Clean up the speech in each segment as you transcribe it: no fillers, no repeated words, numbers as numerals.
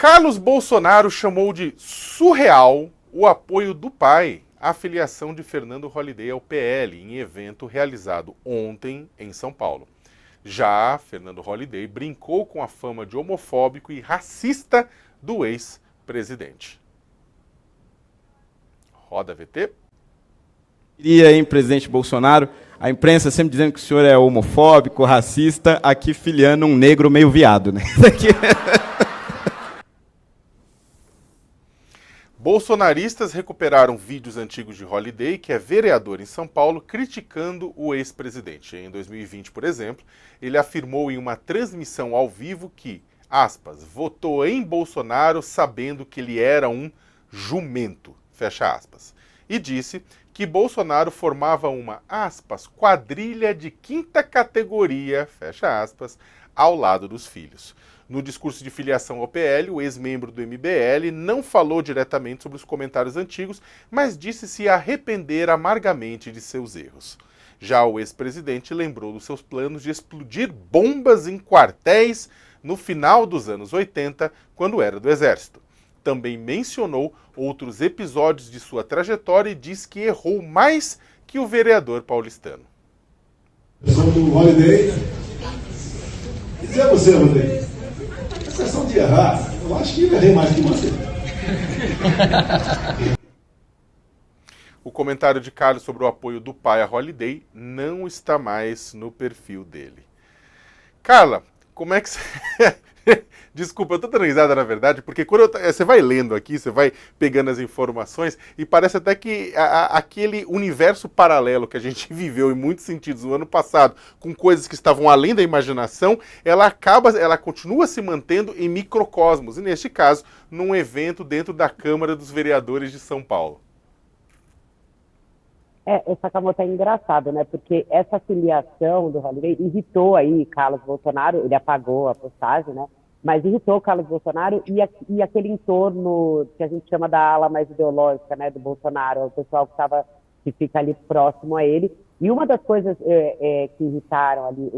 Carlos Bolsonaro chamou de surreal o apoio do pai à filiação de Fernando Holliday ao PL em evento realizado ontem em São Paulo. Já Fernando Holliday brincou com a fama de homofóbico e racista do ex-presidente. Roda VT. Hein, presidente Bolsonaro, a imprensa sempre dizendo que o senhor é homofóbico, racista, aqui filiando um negro meio viado, né? Isso aqui... Bolsonaristas recuperaram vídeos antigos de Holliday, que é vereador em São Paulo, criticando o ex-presidente. Em 2020, por exemplo, ele afirmou em uma transmissão ao vivo que, aspas, votou em Bolsonaro sabendo que ele era um jumento, fecha aspas. E disse que Bolsonaro formava uma, aspas, quadrilha de quinta categoria, fecha aspas, ao lado dos filhos. No discurso de filiação ao PL, o ex-membro do MBL não falou diretamente sobre os comentários antigos, mas disse se arrepender amargamente de seus erros. Já o ex-presidente lembrou dos seus planos de explodir bombas em quartéis no final dos anos 80, quando era do Exército. Também mencionou outros episódios de sua trajetória e diz que errou mais que o vereador paulistano. Eu sou do Holliday. E dizer a você, Holliday, a questão de errar, eu acho que errei mais que você. O comentário de Carlos sobre o apoio do pai a Holliday não está mais no perfil dele. Carla, como é que você... Desculpa, eu tô dando risada na verdade, porque quando você vai lendo aqui, você vai pegando as informações e parece até que aquele universo paralelo que a gente viveu em muitos sentidos no ano passado, com coisas que estavam além da imaginação, ela continua se mantendo em microcosmos, e neste caso, num evento dentro da Câmara dos Vereadores de São Paulo. Essa Sakamoto é engraçado, né? Porque essa filiação do Holliday irritou aí Carlos Bolsonaro, ele apagou a postagem, né? Mas irritou Carlos Bolsonaro e aquele entorno que a gente chama da ala mais ideológica, né, do Bolsonaro, o pessoal que fica ali próximo a ele. E uma das coisas que irritaram ali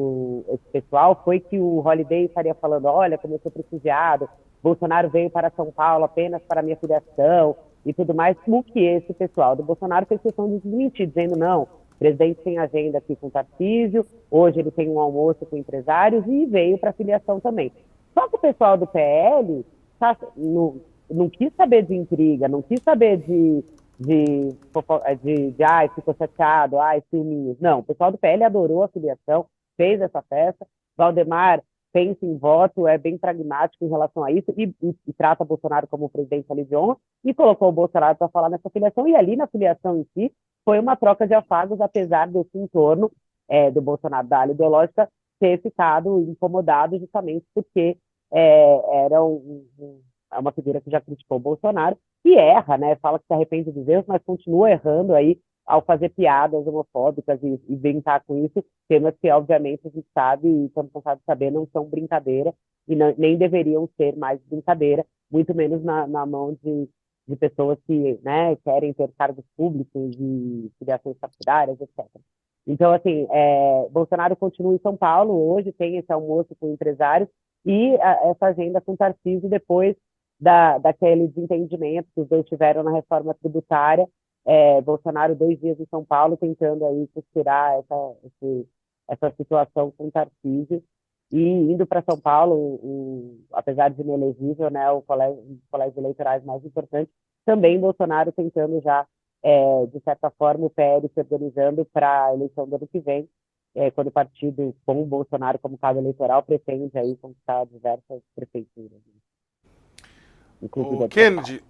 esse pessoal foi que o Holliday estaria falando, olha, como eu sou prestigiado, Bolsonaro veio para São Paulo apenas para minha filiação e tudo mais, o que esse pessoal do Bolsonaro fez questão de desmentir, dizendo não, o presidente tem agenda aqui com o Tarcísio, hoje ele tem um almoço com empresários e veio para a filiação também. Só que o pessoal do PL não quis saber de intriga, não quis saber ai, ficou chateado, ai, ciúminhos. Não, o pessoal do PL adorou a filiação, fez essa festa. Valdemar pensa em voto, é bem pragmático em relação a isso e trata Bolsonaro como presidente ali de honra e colocou o Bolsonaro para falar nessa filiação. E ali na filiação em si foi uma troca de afagos, apesar desse entorno do Bolsonaro, da ala ideológica, ter ficado incomodado justamente porque era uma figura que já criticou o Bolsonaro e erra, né? Fala que se arrepende dos erros, mas continua errando aí ao fazer piadas homofóbicas e brincar com isso, temas que, obviamente, a gente sabe e estamos cansados de saber, não são brincadeira e nem deveriam ser mais brincadeira, muito menos na mão de pessoas que, né, querem ter cargos públicos e filiações partidárias, etc. Então, assim, Bolsonaro continua em São Paulo, hoje tem esse almoço com empresários e essa agenda com Tarcísio depois daquele desentendimento que os dois tiveram na reforma tributária, Bolsonaro 2 dias em São Paulo tentando aí costurar essa situação com Tarcísio e indo para São Paulo, apesar de inelegível, né, os colégios eleitorais mais importantes, também Bolsonaro tentando já, de certa forma, o PL se organizando para a eleição do ano que vem, quando o partido, com o Bolsonaro como cabo eleitoral, pretende aí conquistar diversas prefeituras. O Kennedy...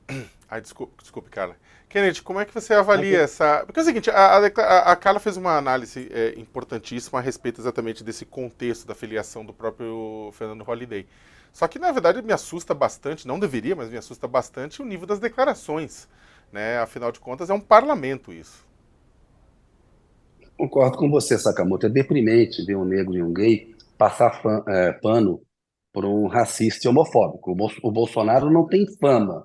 Ai, desculpe, Carla. Kennedy, como é que você avalia essa... Porque é o seguinte, a Carla fez uma análise importantíssima a respeito exatamente desse contexto da filiação do próprio Fernando Holliday. Só que, na verdade, me assusta bastante, não deveria, mas me assusta bastante o nível das declarações, né? Afinal de contas, é um parlamento isso. Concordo com você, Sakamoto. É deprimente ver um negro e um gay passar pano por um racista e homofóbico. O Bolsonaro não tem fama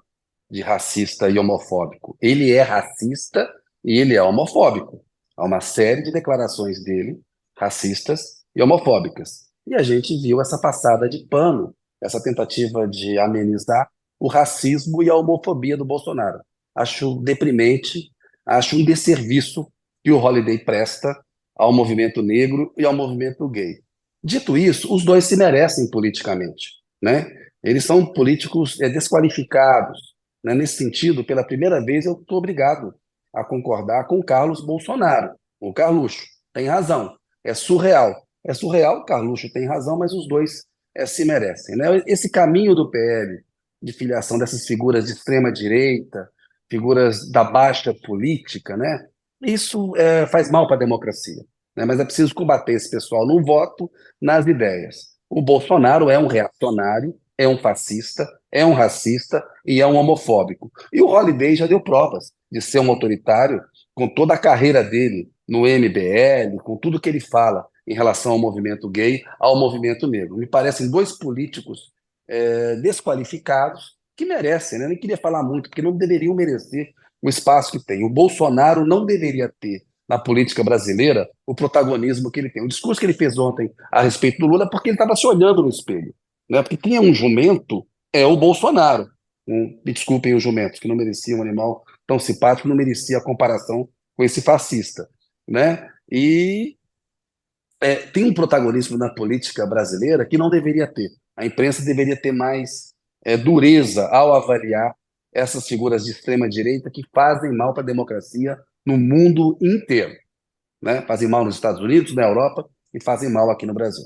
de racista e homofóbico. Ele é racista e ele é homofóbico. Há uma série de declarações dele racistas e homofóbicas. E a gente viu essa passada de pano, essa tentativa de amenizar o racismo e a homofobia do Bolsonaro. Acho deprimente, acho um desserviço que o Holiday presta ao movimento negro e ao movimento gay. Dito isso, os dois se merecem politicamente, né? Eles são políticos desqualificados, né? Nesse sentido, pela primeira vez, eu estou obrigado a concordar com o Carlos Bolsonaro. O Carluxo tem razão, é surreal, o Carluxo tem razão, mas os dois se merecem, né? Esse caminho do PL de filiação dessas figuras de extrema-direita, figuras da baixa política, né? Isso faz mal para a democracia, né? Mas é preciso combater esse pessoal no voto, nas ideias. O Bolsonaro é um reacionário, é um fascista, é um racista e é um homofóbico. E o Holiday já deu provas de ser um autoritário, com toda a carreira dele no MBL, com tudo que ele fala em relação ao movimento gay, ao movimento negro. Me parecem dois políticos desqualificados que merecem, né? Eu nem queria falar muito, porque não deveriam merecer o espaço que tem. O Bolsonaro não deveria ter na política brasileira o protagonismo que ele tem. O discurso que ele fez ontem a respeito do Lula é porque ele estava se olhando no espelho, né? Porque quem é um jumento é o Bolsonaro. Me desculpem os jumentos, que não mereciam um animal tão simpático, não merecia a comparação com esse fascista, né? E tem um protagonismo na política brasileira que não deveria ter. A imprensa deveria ter mais dureza ao avaliar essas figuras de extrema-direita que fazem mal para a democracia no mundo inteiro, né? Fazem mal nos Estados Unidos, na Europa e fazem mal aqui no Brasil.